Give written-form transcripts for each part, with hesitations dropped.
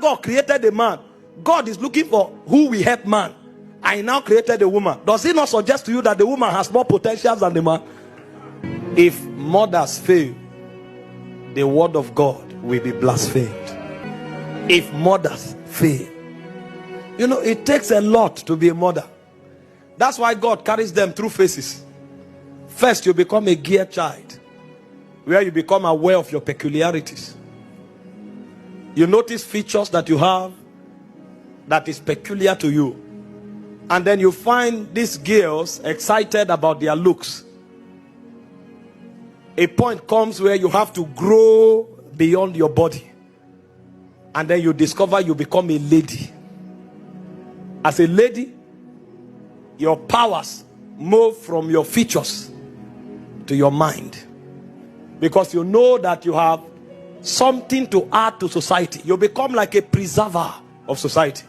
God created the man, God is looking for who will help man. I now created a woman. Does it not suggest to you that the woman has more potential than the man? If mothers fail, the word of God will be blasphemed. If mothers fail, you know, it takes a lot to be a mother. That's why God carries them through phases. First, you become a gear child, where you become aware of your peculiarities. You notice features that you have that is peculiar to you. And then you find these girls excited about their looks. A point comes where you have to grow beyond your body. And then you discover you become a lady. As a lady, your powers move from your features to your mind. Because you know that you have something to add to society. You become like a preserver of society.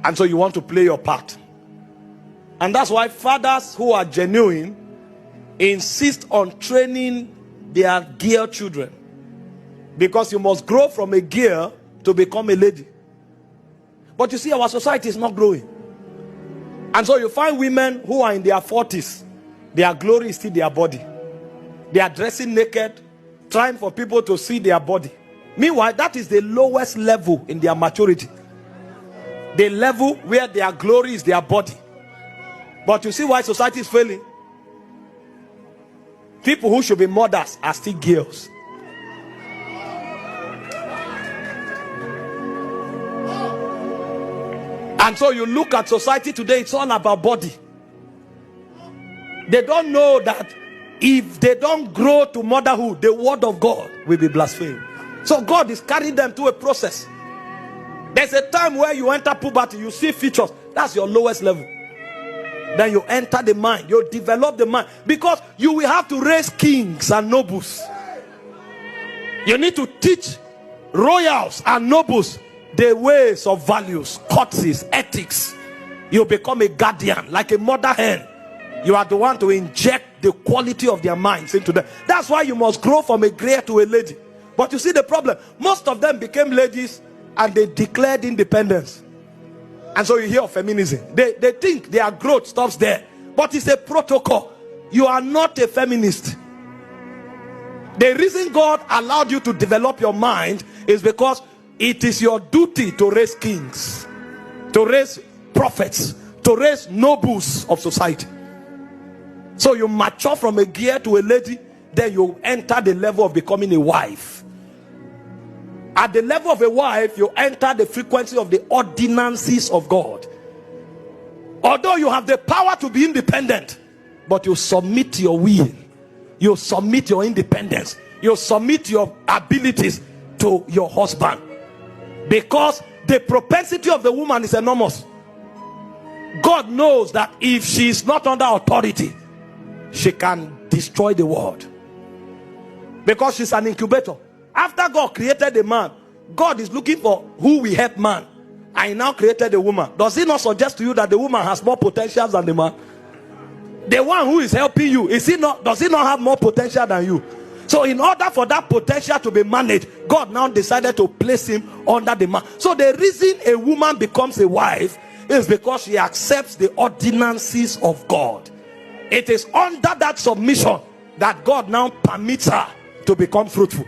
And so you want to play your part. And that's why fathers who are genuine insist on training their girl children. Because you must grow from a girl to become a lady. But you see, our society is not growing. And so you find women who are in their 40s. Their glory is still their body. They are dressing naked, trying for people to see their body. Meanwhile, that is the lowest level in their maturity. The level where their glory is their body. But you see why society is failing? People who should be mothers are still girls. And so you look at society today, it's all about body. They don't know that if they don't grow to motherhood, the word of God will be blasphemed. So God is carrying them through a process. There's a time where you enter puberty, you see features. That's your lowest level. Then you enter the mind, you develop the mind. Because you will have to raise kings and nobles. You need to teach royals and nobles the ways of values, courtesies, ethics. You become a guardian, like a mother hen. You are the one to inject the quality of their minds into them. That's why you must grow from a girl to a lady. But you see the problem, most of them became ladies and they declared independence. And so you hear of feminism. They think their growth stops there. But it's a protocol. You are not a feminist. The reason God allowed you to develop your mind is because it is your duty to raise kings, to raise prophets, to raise nobles of society. So you mature from a girl to a lady, then you enter the level of becoming a wife. At the level of a wife, you enter the frequency of the ordinances of God. Although you have the power to be independent, but you submit your will, you submit your independence, you submit your abilities to your husband. Because the propensity of the woman is enormous. God knows that if she is not under authority, she can destroy the world. Because she's an incubator. After God created the man, God is looking for who will help man. I now created a woman. Does it not suggest to you that the woman has more potential than the man? The one who is helping you, does he not have more potential than you? So in order for that potential to be managed, God now decided to place him under the man. So the reason a woman becomes a wife is because she accepts the ordinances of God. It is under that submission that God now permits her to become fruitful.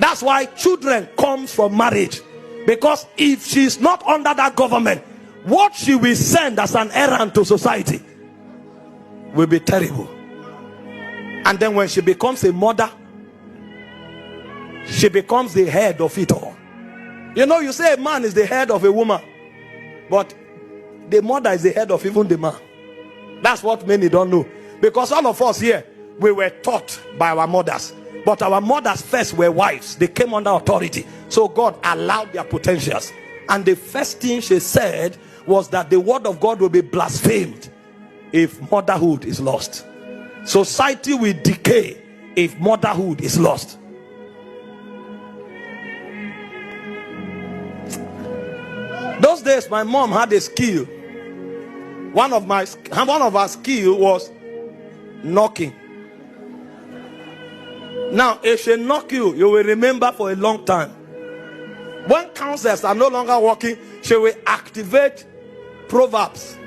That's why children come from marriage. Because if she is not under that government, what she will send as an errand to society will be terrible. And then when she becomes a mother, she becomes the head of it all. You know, you say a man is the head of a woman, but the mother is the head of even the man. That's what many don't know. Because all of us here, we were taught by our mothers. But our mothers first were wives. They came under authority. So God allowed their potentials. And the first thing she said was that the word of God will be blasphemed if motherhood is lost. Society will decay if motherhood is lost. Those days my mom had a skill. One of our skill was knocking. Now if she knock you, you will remember for a long time. When counsels are no longer working, she will activate Proverbs.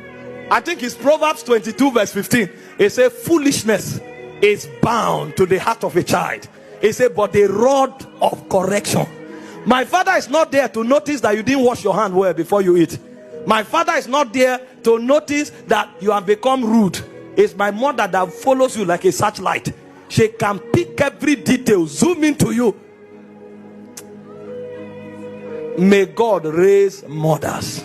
I think it's Proverbs 22 verse 15. It says foolishness is bound to the heart of a child. It says but the rod of correction. My father is not there to notice that you didn't wash your hand well before you eat. My father is not there to notice that you have become rude. It's my mother that follows you like a searchlight. She can pick every detail, zoom into you. May God raise mothers.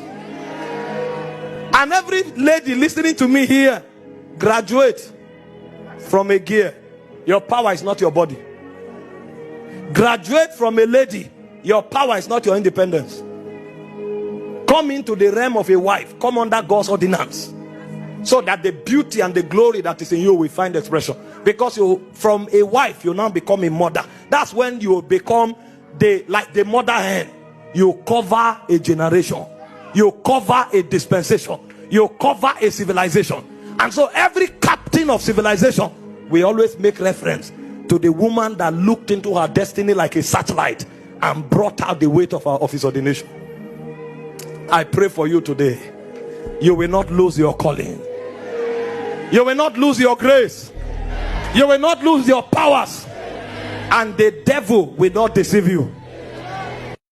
And every lady listening to me here, graduate from a gear. Your power is not your body. Graduate from a lady. Your power is not your independence. Come into the realm of a wife. Come under God's ordinance, so that the beauty and the glory that is in you will find expression. Because you, from a wife, you now become a mother. That's when you become like the mother hen. You cover a generation. You cover a dispensation. You cover a civilization. And so every captain of civilization, we always make reference to the woman that looked into her destiny like a searchlight and brought out the weight of his ordination. I pray for you today. You will not lose your calling. You will not lose your grace. You will not lose your powers. And the devil will not deceive you.